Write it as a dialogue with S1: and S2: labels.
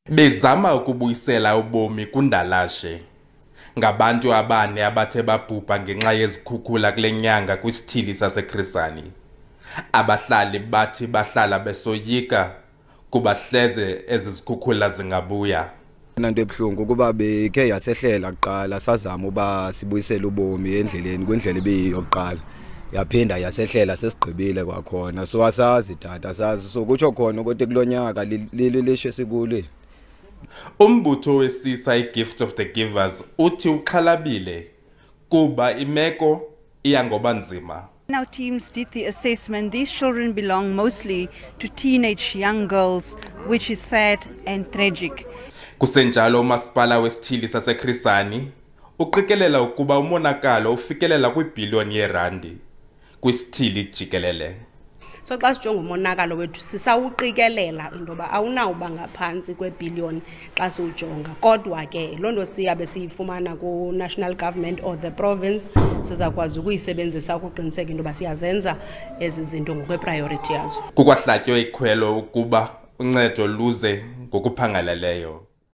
S1: Bezama ukubuyisela ubomi kundalashe. Ngabantu abane abathe babhubha ngenxa yezikhukhula kule nyanga kwisithili saseKrisani. Abahlali bathi bahlala besoyika kuba hleze ezikhukhula zingabuya.
S2: Into ebuhlungu kuba bekhe yasehlela kuqala sazama uba sibuyisele ubomi endleleni kwindlela ebiyokuqala. Yaphinda yasehlela sesigqibile kwakhona so asazi tata sazi so kutsho khona ukuthi kulonyaka lilishwe sikule.
S1: Umbutho wesisa iGift of the Givers uthi uxhalabile kuba imeko iya ngoba nzima.
S3: Our teams did the assessment. These children belong mostly to teenage young girls, which is sad and tragic.
S1: Kusenjalo umasipala wesithili saseKrisani uqikelela ukuba umonakalo ufikelela kwi-billion yeerandi kwisithili jikelele.
S4: So xa sijonga umonakalo wethu sisawuqikelela intoba awunawuba ngaphantsi kwe-billion xa siwujonga. Kodwa ke loo nto siyabe siyifumana ku-national government or the province sizakwazi ukuyisebenzisa ukuqiniseka intoba siyazenza ezi zinto ngokwe-priority yazo.
S1: Kukwahlatywe ikhwelo ukuba uncedo luze ngokuphangaleleyo.